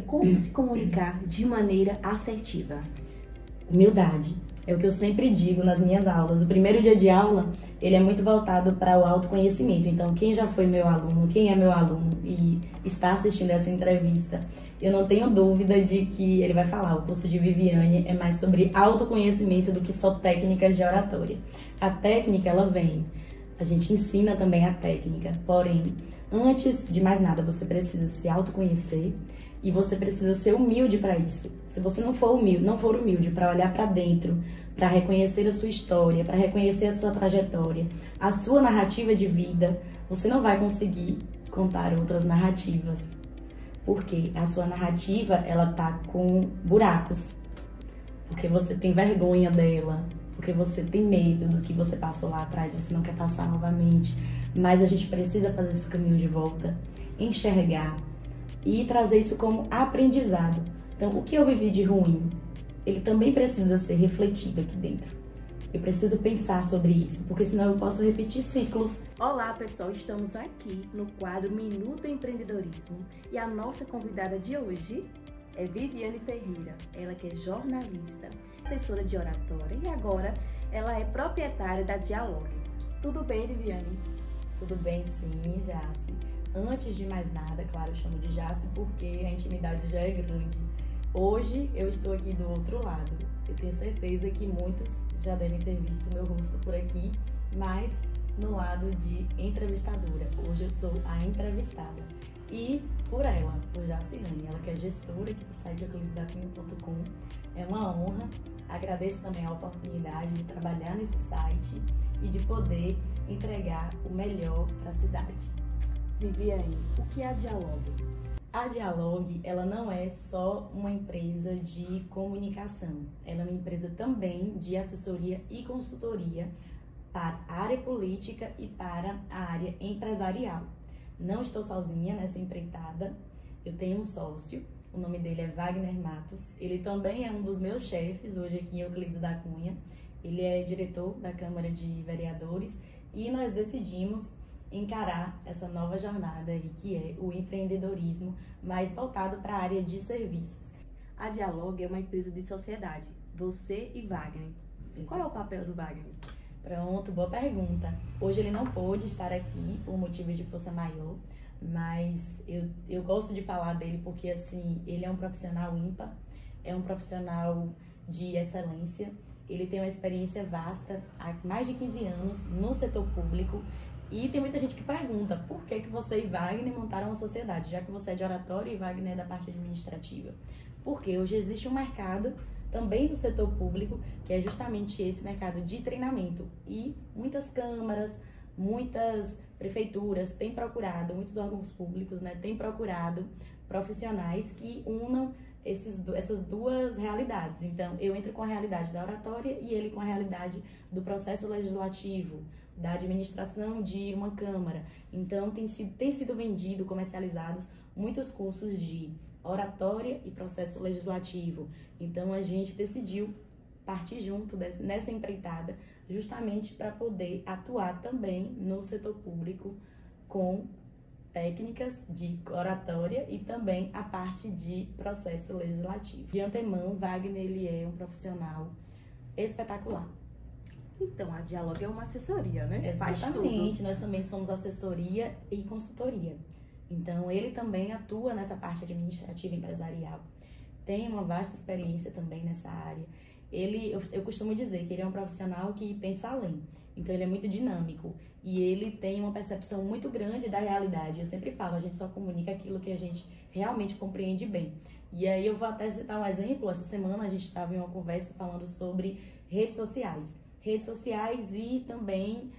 Como se comunicar de maneira assertiva? Humildade. É o que eu sempre digo nas minhas aulas. O primeiro dia de aula, ele é muito voltado para o autoconhecimento. Então, quem já foi meu aluno, quem é meu aluno e está assistindo essa entrevista, eu não tenho dúvida de que ele vai falar. O curso de Viviane é mais sobre autoconhecimento do que só técnicas de oratória. A técnica, ela vem. A gente ensina também a técnica. Porém, antes de mais nada, você precisa se autoconhecer. E você precisa ser humilde para isso. Se você não for humilde para olhar para dentro, para reconhecer a sua história, para reconhecer a sua trajetória, a sua narrativa de vida, você não vai conseguir contar outras narrativas. Porque a sua narrativa, ela tá com buracos. Porque você tem vergonha dela, porque você tem medo do que você passou lá atrás, você não quer passar novamente. Mas a gente precisa fazer esse caminho de volta, enxergar e trazer isso como aprendizado. Então, o que eu vivi de ruim, ele também precisa ser refletido aqui dentro. Eu preciso pensar sobre isso, porque senão eu posso repetir ciclos. Olá, pessoal! Estamos aqui no quadro Minuto Empreendedorismo e a nossa convidada de hoje é Viviane Ferreira. Ela que é jornalista, professora de oratória e agora ela é proprietária da Dialogue. Tudo bem, Viviane? Tudo bem, sim, Jace. Antes de mais nada, claro, eu chamo de Jace porque a intimidade já é grande. Hoje eu estou aqui do outro lado. Eu tenho certeza que muitos já devem ter visto meu rosto por aqui, mas no lado de entrevistadora. Hoje eu sou a entrevistada. E por ela, por Jaciane, ela que é gestora aqui do site euclidesdacunha.com. É uma honra. Agradeço também a oportunidade de trabalhar nesse site e de poder entregar o melhor para a cidade. Viviane, o que é a Dialogue? A Dialogue, ela não é só uma empresa de comunicação. Ela é uma empresa também de assessoria e consultoria para a área política e para a área empresarial. Não estou sozinha nessa empreitada. Eu tenho um sócio, o nome dele é Wagner Matos. Ele também é um dos meus chefes hoje aqui em Euclides da Cunha. Ele é diretor da Câmara de Vereadores e nós decidimos encarar essa nova jornada aí, que é o empreendedorismo, mais voltado para a área de serviços. A Dialogue é uma empresa de sociedade, você e Wagner. Exato. Qual é o papel do Wagner? Pronto, boa pergunta. Hoje ele não pôde estar aqui por motivos de força maior, mas eu gosto de falar dele porque, assim, ele é um profissional ímpar, é um profissional de excelência, ele tem uma experiência vasta há mais de 15 anos no setor público. E tem muita gente que pergunta, por que você e Wagner montaram uma sociedade, já que você é de oratória e Wagner é da parte administrativa? Porque hoje existe um mercado também no setor público, que é justamente esse mercado de treinamento. E muitas câmaras, muitas prefeituras têm procurado, muitos órgãos públicos, né, têm procurado profissionais que unam essas duas realidades. Então, eu entro com a realidade da oratória e ele com a realidade do processo legislativo, da administração de uma Câmara. Então, tem sido vendido, comercializados muitos cursos de oratória e processo legislativo. Então, a gente decidiu partir junto nessa empreitada, justamente para poder atuar também no setor público com técnicas de oratória e também a parte de processo legislativo. De antemão, Wagner, ele é um profissional espetacular. Então, a Dialogue é uma assessoria, né? Exatamente, nós também somos assessoria e consultoria. Então, ele também atua nessa parte administrativa empresarial. Tem uma vasta experiência também nessa área. Eu costumo dizer que ele é um profissional que pensa além. Então, ele é muito dinâmico e ele tem uma percepção muito grande da realidade. Eu sempre falo, a gente só comunica aquilo que a gente realmente compreende bem. E aí, eu vou até citar um exemplo. Essa semana, a gente estava em uma conversa falando sobre redes sociais e também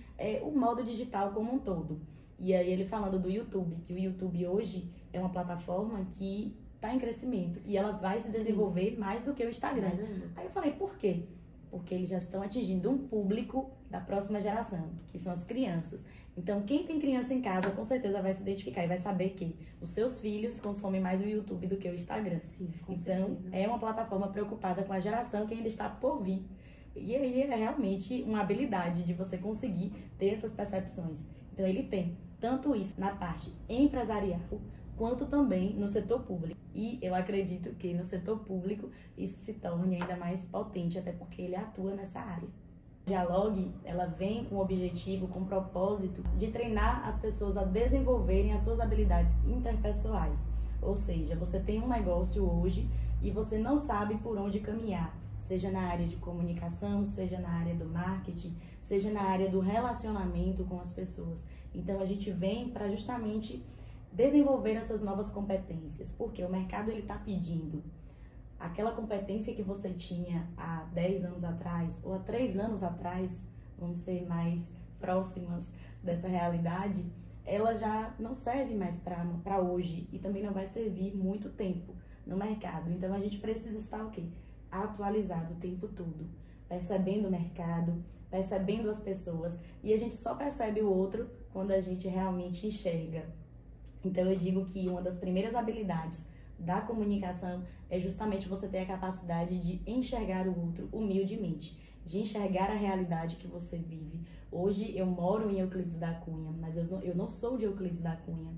o modo digital como um todo. E aí ele falando do YouTube, que o YouTube hoje é uma plataforma que está em crescimento e ela vai se desenvolver mais do que o Instagram. Aí eu falei, por quê? Porque eles já estão atingindo um público da próxima geração, que são as crianças. Então, quem tem criança em casa, com certeza vai se identificar e vai saber que os seus filhos consomem mais o YouTube do que o Instagram. Sim, então, é uma plataforma preocupada com a geração que ainda está por vir. E aí é realmente uma habilidade de você conseguir ter essas percepções. Então ele tem tanto isso na parte empresarial, quanto também no setor público. E eu acredito que no setor público isso se torne ainda mais potente, até porque ele atua nessa área. Dialogue, ela vem com o objetivo, com o propósito de treinar as pessoas a desenvolverem as suas habilidades interpessoais. Ou seja, você tem um negócio hoje e você não sabe por onde caminhar, seja na área de comunicação, seja na área do marketing, seja na área do relacionamento com as pessoas. Então a gente vem para justamente desenvolver essas novas competências, porque o mercado ele está pedindo aquela competência que você tinha há 10 anos atrás ou há 3 anos atrás, vamos ser mais próximas dessa realidade, ela já não serve mais para hoje e também não vai servir muito tempo no mercado. Então a gente precisa estar o quê? Atualizado o tempo todo, percebendo o mercado, percebendo as pessoas, e a gente só percebe o outro quando a gente realmente enxerga. Então eu digo que uma das primeiras habilidades da comunicação é justamente você ter a capacidade de enxergar o outro humildemente, de enxergar a realidade que você vive. Hoje eu moro em Euclides da Cunha, mas eu não sou de Euclides da Cunha,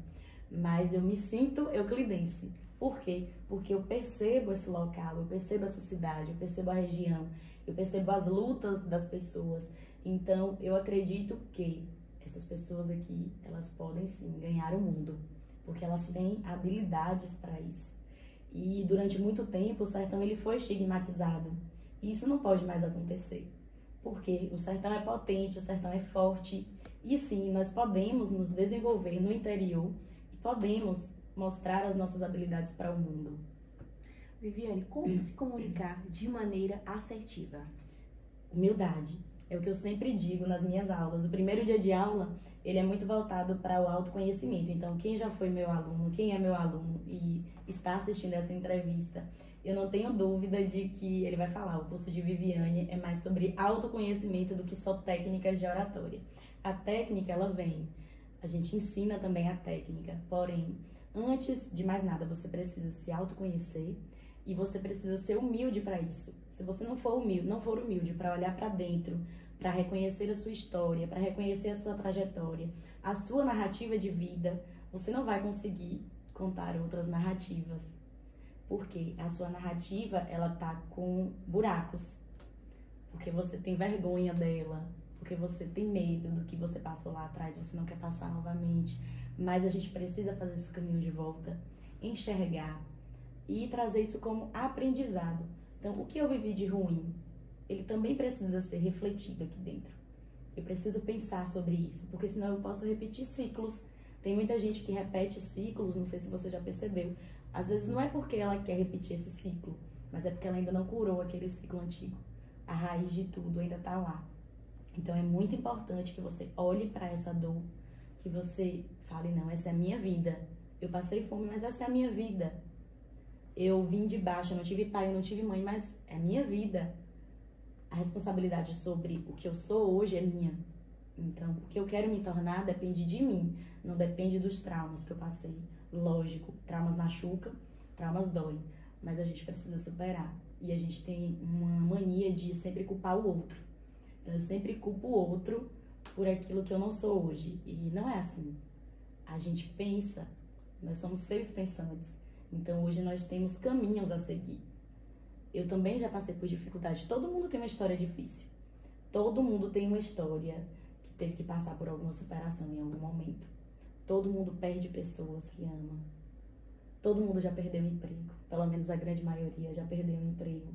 mas eu me sinto euclidense. Por quê? Porque eu percebo esse local, eu percebo essa cidade, eu percebo a região, eu percebo as lutas das pessoas. Então eu acredito que essas pessoas aqui, elas podem sim ganhar o mundo, porque elas têm habilidades para isso. E durante muito tempo o sertão ele foi estigmatizado. E isso não pode mais acontecer. Porque o sertão é potente, o sertão é forte. E sim, nós podemos nos desenvolver no interior e podemos mostrar as nossas habilidades para o mundo. Viviane, como se comunicar de maneira assertiva? Humildade. É o que eu sempre digo nas minhas aulas. O primeiro dia de aula, ele é muito voltado para o autoconhecimento. Então, quem já foi meu aluno, quem é meu aluno e está assistindo essa entrevista, eu não tenho dúvida de que ele vai falar. O curso de Viviane é mais sobre autoconhecimento do que só técnicas de oratória. A técnica, ela vem. A gente ensina também a técnica. Porém, antes de mais nada, você precisa se autoconhecer e você precisa ser humilde para isso. Se você não for humilde para olhar para dentro, para reconhecer a sua história, para reconhecer a sua trajetória, a sua narrativa de vida, você não vai conseguir contar outras narrativas. Porque a sua narrativa, ela tá com buracos. Porque você tem vergonha dela, porque você tem medo do que você passou lá atrás, você não quer passar novamente. Mas a gente precisa fazer esse caminho de volta, enxergar e trazer isso como aprendizado. Então, o que eu vivi de ruim, ele também precisa ser refletido aqui dentro. Eu preciso pensar sobre isso, porque senão eu posso repetir ciclos. Tem muita gente que repete ciclos, não sei se você já percebeu. Às vezes não é porque ela quer repetir esse ciclo, mas é porque ela ainda não curou aquele ciclo antigo. A raiz de tudo ainda está lá. Então é muito importante que você olhe para essa dor, que você fale, não, essa é a minha vida. Eu passei fome, mas essa é a minha vida. Eu vim de baixo, eu não tive pai, eu não tive mãe, mas é a minha vida. A responsabilidade sobre o que eu sou hoje é minha. Então, o que eu quero me tornar depende de mim, não depende dos traumas que eu passei. Lógico, traumas machucam, traumas doem, mas a gente precisa superar. E a gente tem uma mania de sempre culpar o outro. Então, eu sempre culpo o outro por aquilo que eu não sou hoje. E não é assim. A gente pensa, nós somos seres pensantes. Então, hoje nós temos caminhos a seguir. Eu também já passei por dificuldade. Todo mundo tem uma história difícil. Todo mundo tem uma história que teve que passar por alguma superação em algum momento. Todo mundo perde pessoas que ama. Todo mundo já perdeu o emprego. Pelo menos a grande maioria já perdeu o emprego.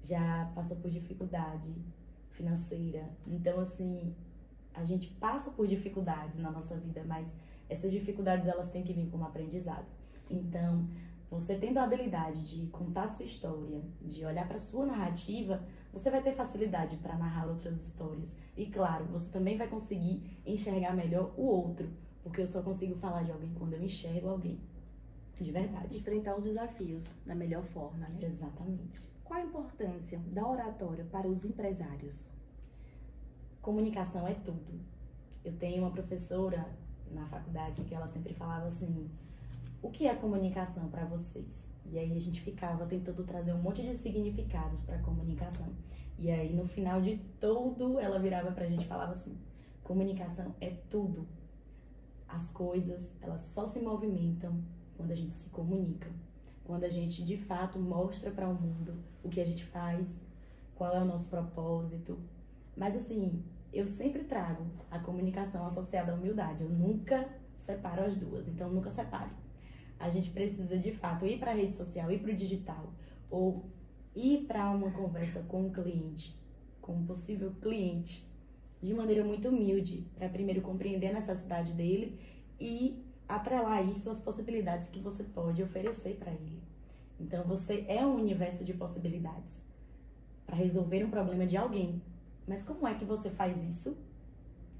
Já passou por dificuldade financeira. Então, assim, a gente passa por dificuldades na nossa vida, mas essas dificuldades, elas têm que vir como aprendizado. Então, você tendo a habilidade de contar a sua história, de olhar para a sua narrativa, você vai ter facilidade para narrar outras histórias. E claro, você também vai conseguir enxergar melhor o outro, porque eu só consigo falar de alguém quando eu enxergo alguém, de verdade. Enfrentar os desafios da melhor forma, né? Exatamente. Qual a importância da oratória para os empresários? Comunicação é tudo. Eu tenho uma professora na faculdade que ela sempre falava assim: o que é comunicação para vocês? E aí a gente ficava tentando trazer um monte de significados para a comunicação. E aí no final de tudo ela virava pra gente e falava assim: comunicação é tudo. As coisas, elas só se movimentam quando a gente se comunica. quando a gente de fato mostra para o mundo o que a gente faz, qual é o nosso propósito. Mas assim, eu sempre trago a comunicação associada à humildade. Eu nunca separo as duas, então nunca separe. A gente precisa de fato ir para a rede social, ir para o digital, ou ir para uma conversa com um cliente, com um possível cliente, de maneira muito humilde, para primeiro compreender a necessidade dele e atrelar isso às possibilidades que você pode oferecer para ele. Então você é um universo de possibilidades para resolver um problema de alguém. Mas como é que você faz isso?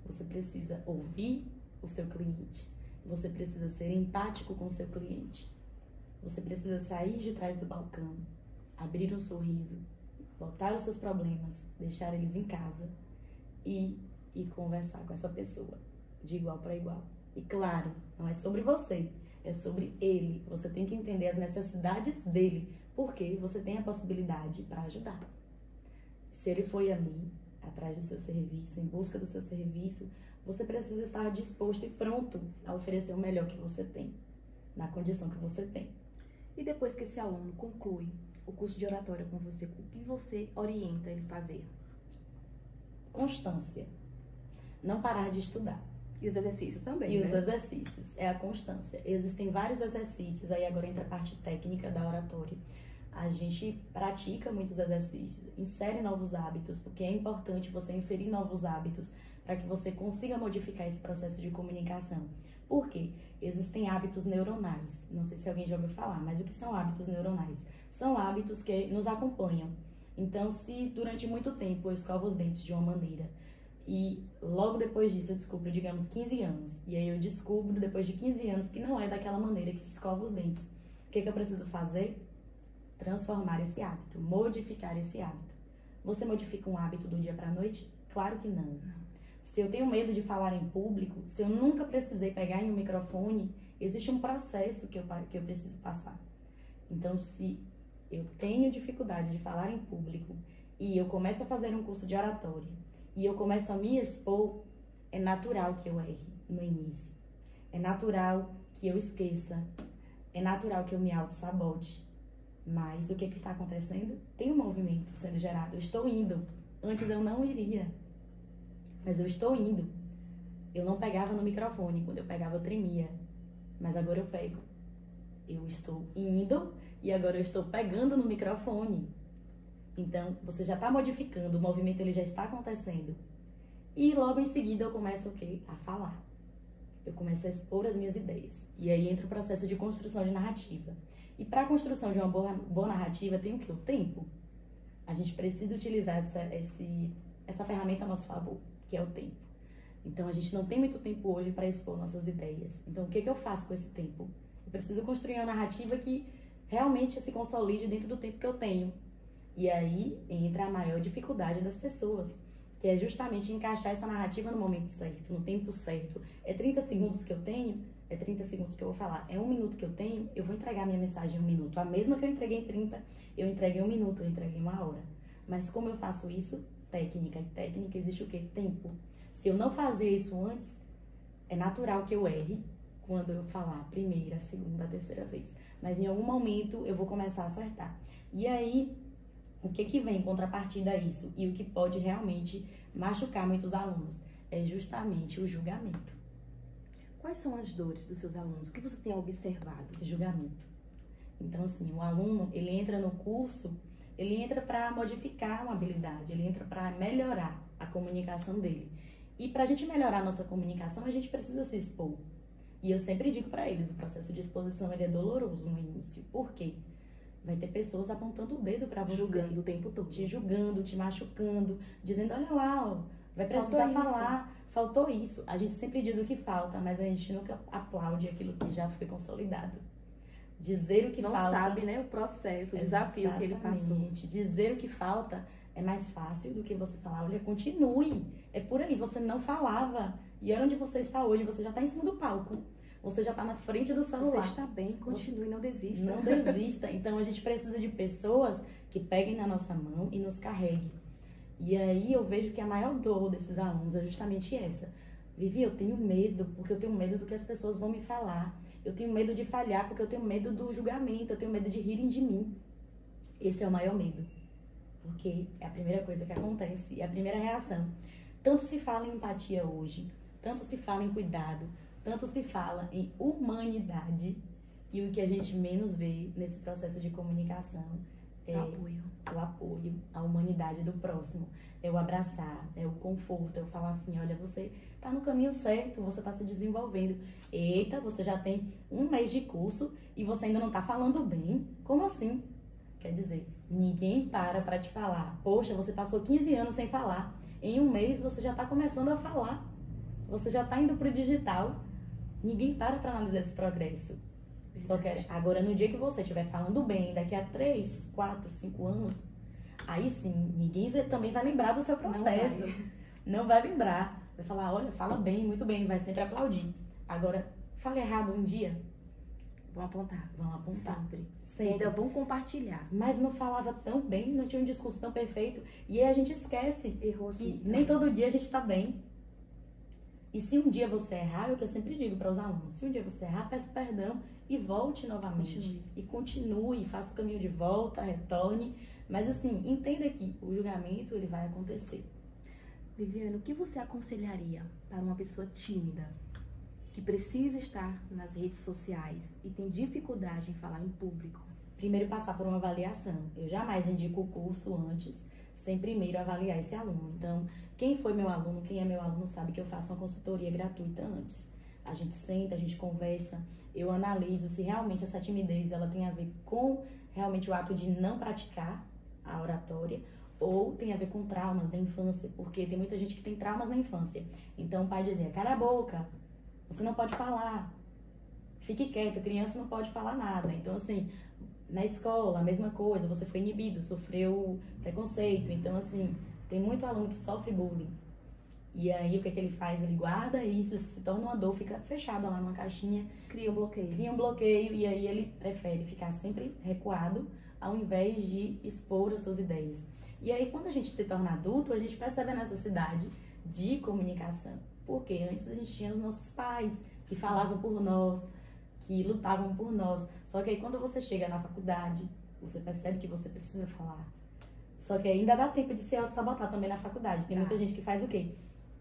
Você precisa ouvir o seu cliente. Você precisa ser empático com o seu cliente. Você precisa sair de trás do balcão, abrir um sorriso, botar os seus problemas, deixar eles em casa e conversar com essa pessoa de igual para igual. E claro, não é sobre você, é sobre ele. Você tem que entender as necessidades dele, porque você tem a possibilidade para ajudar. Se ele foi ali, atrás do seu serviço, em busca do seu serviço, você precisa estar disposto e pronto a oferecer o melhor que você tem, na condição que você tem. E depois que esse aluno conclui o curso de oratória com você, o que você orienta ele a fazer? Constância. Não parar de estudar. E os exercícios também, E né? os exercícios, é a constância. Existem vários exercícios, aí agora entra a parte técnica da oratória. A gente pratica muitos exercícios, insere novos hábitos, porque é importante você inserir novos hábitos para que você consiga modificar esse processo de comunicação. Por quê? Existem hábitos neuronais. Não sei se alguém já ouviu falar, mas o que são hábitos neuronais? São hábitos que nos acompanham. Então, se durante muito tempo eu escovo os dentes de uma maneira e logo depois disso eu descubro, digamos, 15 anos, e aí eu descubro depois de 15 anos que não é daquela maneira que se escova os dentes, o que eu preciso fazer? Transformar esse hábito, modificar esse hábito. Você modifica um hábito do dia para a noite? Claro que não. Se eu tenho medo de falar em público, se eu nunca precisei pegar em um microfone, existe um processo que eu preciso passar. Então, se eu tenho dificuldade de falar em público e eu começo a fazer um curso de oratória e eu começo a me expor, é natural que eu erre no início. É natural que eu esqueça. É natural que eu me auto-sabote. Mas o que está acontecendo? Tem um movimento sendo gerado. Eu estou indo. Antes eu não iria. Mas eu estou indo. Eu não pegava no microfone. Quando eu pegava, eu tremia. Mas agora eu pego. Eu estou indo e agora eu estou pegando no microfone. Então, você já está modificando. O movimento ele já está acontecendo. E logo em seguida eu começo o quê? A falar. Eu começo a expor as minhas ideias. E aí entra o processo de construção de narrativa. E para a construção de uma boa narrativa tem o quê? O tempo. A gente precisa utilizar essa ferramenta a nosso favor, que é o tempo. Então, a gente não tem muito tempo hoje para expor nossas ideias. Então, o que eu faço com esse tempo? Eu preciso construir uma narrativa que realmente se consolide dentro do tempo que eu tenho. E aí entra a maior dificuldade das pessoas, que é justamente encaixar essa narrativa no momento certo, no tempo certo. É 30 segundos que eu tenho? É 30 segundos que eu vou falar. É 1 minuto que eu tenho? Eu vou entregar minha mensagem em 1 minuto. A mesma que eu entreguei em 30, eu entreguei em 1 minuto, eu entreguei em 1 hora. Mas como eu faço isso? Técnica. E técnica existe o quê? Tempo. Se eu não fazer isso antes, é natural que eu erre quando eu falar a primeira, a segunda, a terceira vez. Mas em algum momento eu vou começar a acertar. E aí, o que vem em contrapartida a isso? E o que pode realmente machucar muitos alunos? É justamente o julgamento. Quais são as dores dos seus alunos? O que você tem observado? Julgamento. Então, assim, o aluno, ele entra no curso, ele entra para modificar uma habilidade, ele entra para melhorar a comunicação dele. E para a gente melhorar a nossa comunicação, a gente precisa se expor. E eu sempre digo para eles, o processo de exposição ele é doloroso no início. Por quê? Vai ter pessoas apontando o dedo para você. Julgando o tempo todo. Te julgando, te machucando, dizendo, olha lá, ó, vai precisar falar. Faltou isso. A gente sempre diz o que falta, mas a gente nunca aplaude aquilo que já foi consolidado. Dizer o que falta... Não sabe, né, o processo, o desafio que ele passou. Dizer o que falta é mais fácil do que você falar, olha, continue. É por aí, você não falava. E olha onde você está hoje, você já está em cima do palco. Você já está na frente do celular. Você está bem, continue, não desista. Não desista. Então, a gente precisa de pessoas que peguem na nossa mão e nos carreguem. E aí, eu vejo que a maior dor desses alunos é justamente essa. Vivi, eu tenho medo, porque eu tenho medo do que as pessoas vão me falar. Eu tenho medo de falhar porque eu tenho medo do julgamento, eu tenho medo de rirem de mim. Esse é o maior medo. Porque é a primeira coisa que acontece, é a primeira reação. Tanto se fala em empatia hoje, tanto se fala em cuidado, tanto se fala em humanidade, e o que a gente menos vê nesse processo de comunicação é o apoio à humanidade do próximo. É o abraçar, é o conforto, é o falar assim, olha, você tá no caminho certo, você tá se desenvolvendo. Eita, você já tem 1 mês de curso e você ainda não tá falando bem? Como assim? Quer dizer, ninguém para te falar. Poxa, você passou 15 anos sem falar. Em 1 mês você já tá começando a falar. Você já tá indo pro digital. Ninguém para analisar esse progresso. Só que agora, no dia que você estiver falando bem, daqui a 3, 4, 5 anos, aí sim, ninguém também vai lembrar do seu processo. Não vai lembrar. Vai falar, olha, fala bem, muito bem, vai sempre aplaudir. Agora, fala errado um dia, vão apontar. Vão apontar. Sempre. E ainda vão compartilhar. Mas não falava tão bem, não tinha um discurso tão perfeito. E aí a gente esquece Errou que nem todo dia a gente tá bem. E se um dia você errar, é o que eu sempre digo para os alunos, se um dia você errar, peça perdão e volte novamente. E continue, faça o caminho de volta, retorne. Mas assim, entenda que o julgamento, ele vai acontecer. Viviane, o que você aconselharia para uma pessoa tímida, que precisa estar nas redes sociais e tem dificuldade em falar em público? Primeiro, passar por uma avaliação. Eu jamais indico o curso antes, sem primeiro avaliar esse aluno. Então, quem foi meu aluno, quem é meu aluno, sabe que eu faço uma consultoria gratuita antes. A gente senta, a gente conversa, eu analiso se realmente essa timidez ela tem a ver com realmente o ato de não praticar a oratória, ou tem a ver com traumas da infância, porque tem muita gente que tem traumas na infância. Então o pai dizia, cala a boca, você não pode falar, fique quieto, criança não pode falar nada. Então assim, na escola, a mesma coisa, você foi inibido, sofreu preconceito. Então assim, tem muito aluno que sofre bullying. E aí o que é que ele faz? Ele guarda isso, se torna uma dor, fica fechada lá numa caixinha. Cria um bloqueio. Cria um bloqueio e aí ele prefere ficar sempre recuado ao invés de expor as suas ideias. E aí quando a gente se torna adulto, a gente percebe a necessidade de comunicação. Porque antes a gente tinha os nossos pais que falavam por nós, que lutavam por nós. Só que aí quando você chega na faculdade, você percebe que você precisa falar. Só que ainda dá tempo de se auto-sabotar também na faculdade. Tem muita gente que faz o quê?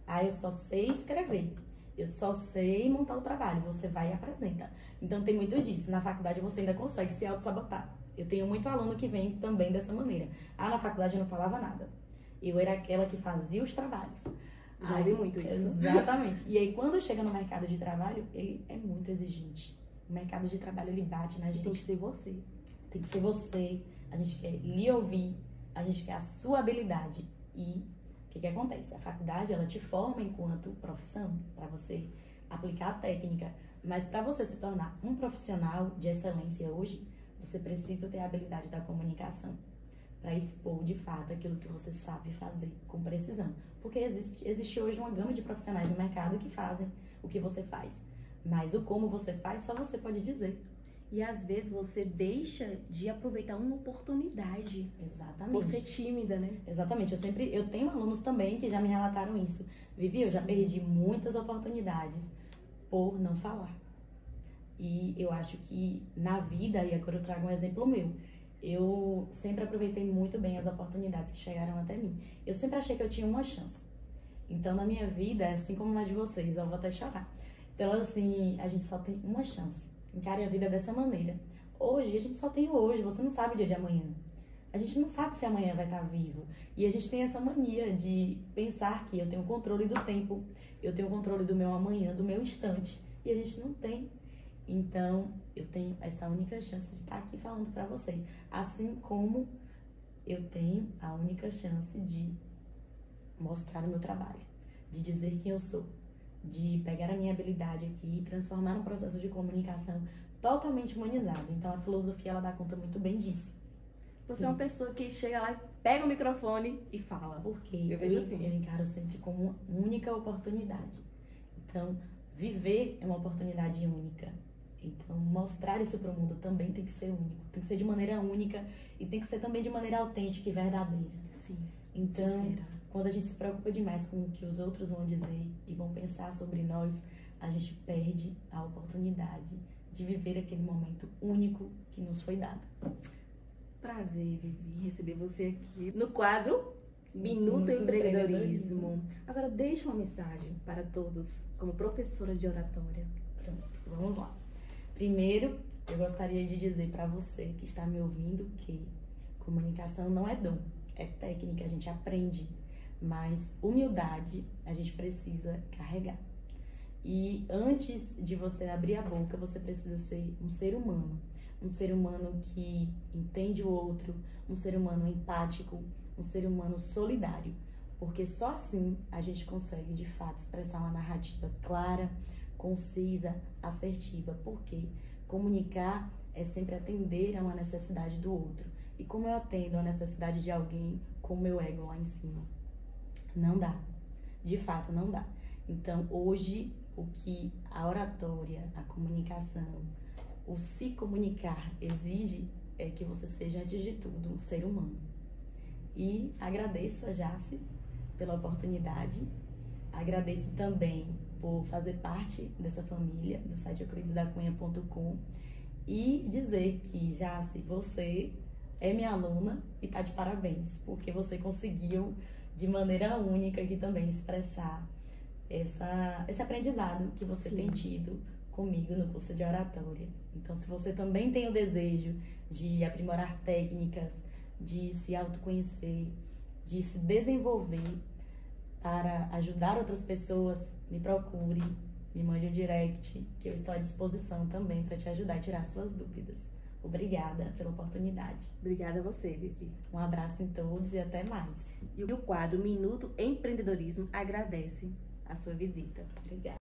Ah, eu só sei escrever, eu só sei montar o trabalho, você vai e apresenta. Então tem muito disso, na faculdade você ainda consegue se auto-sabotar. Eu tenho muito aluno que vem também dessa maneira. Ah, na faculdade eu não falava nada, eu era aquela que fazia os trabalhos. Já vi muito isso. Exatamente. E aí quando chega no mercado de trabalho, ele é muito exigente. O mercado de trabalho, ele bate na gente. Tem que ser você. Tem que ser você, a gente quer lhe ouvir, a gente quer a sua habilidade. E o que acontece? A faculdade, ela te forma enquanto profissão, para você aplicar a técnica, mas para você se tornar um profissional de excelência hoje, você precisa ter a habilidade da comunicação, para expor de fato aquilo que você sabe fazer com precisão. Porque existe hoje uma gama de profissionais no mercado que fazem o que você faz, mas o como você faz, só você pode dizer. E às vezes você deixa de aproveitar uma oportunidade. Exatamente. Por ser tímida, né? Exatamente. Eu tenho alunos também que já me relataram isso. Vivi, eu já perdi muitas oportunidades por não falar. E eu acho que na vida, e agora eu trago um exemplo meu, eu sempre aproveitei muito bem as oportunidades que chegaram até mim. Eu sempre achei que eu tinha uma chance. Então, na minha vida, assim como na de vocês, eu vou até chorar. Então, assim, a gente só tem uma chance. Encare a vida dessa maneira. Hoje, a gente só tem hoje, você não sabe o dia de amanhã. A gente não sabe se amanhã vai estar vivo. E a gente tem essa mania de pensar que eu tenho controle do tempo, eu tenho controle do meu amanhã, do meu instante. E a gente não tem. Então, eu tenho essa única chance de estar aqui falando para vocês. Assim como eu tenho a única chance de mostrar o meu trabalho, de dizer quem eu sou, de pegar a minha habilidade aqui e transformar num processo de comunicação totalmente humanizado. Então, a filosofia, ela dá conta muito bem disso. Você é uma pessoa que chega lá, pega o microfone e fala. Porque eu vejo assim. Eu encaro sempre como uma única oportunidade. Então, viver é uma oportunidade única. Então, mostrar isso para o mundo também tem que ser único. Tem que ser de maneira única e tem que ser também de maneira autêntica e verdadeira. Sim. Então, sincera. Quando a gente se preocupa demais com o que os outros vão dizer e vão pensar sobre nós, a gente perde a oportunidade de viver aquele momento único que nos foi dado. Prazer, Vivi, em receber você aqui no quadro Minuto Empreendedorismo. Agora deixa uma mensagem para todos, como professora de oratória. Pronto, vamos lá. Primeiro, eu gostaria de dizer para você que está me ouvindo que comunicação não é dom, é técnica, a gente aprende, mas humildade a gente precisa carregar. E antes de você abrir a boca, você precisa ser um ser humano que entende o outro, um ser humano empático, um ser humano solidário, porque só assim a gente consegue de fato expressar uma narrativa clara, concisa, assertiva, porque comunicar é sempre atender a uma necessidade do outro. E como eu atendo a necessidade de alguém com o meu ego lá em cima? Não dá. De fato, não dá. Então, hoje, o que a oratória, a comunicação, o se comunicar exige é que você seja, antes de tudo, um ser humano. E agradeço a Jace pela oportunidade. Agradeço também por fazer parte dessa família, do site euclidesdacunha.com, e dizer que, Jace, você é minha aluna e tá de parabéns, porque você conseguiu, de maneira única aqui também, expressar esse aprendizado que você tem tido comigo no curso de oratória. Então, se você também tem o desejo de aprimorar técnicas, de se autoconhecer, de se desenvolver para ajudar outras pessoas, me procure, me mande um direct, que eu estou à disposição também para te ajudar a tirar suas dúvidas. Obrigada pela oportunidade. Obrigada a você, Vivi. Um abraço em todos e até mais. E o quadro Minuto Empreendedorismo agradece a sua visita. Obrigada.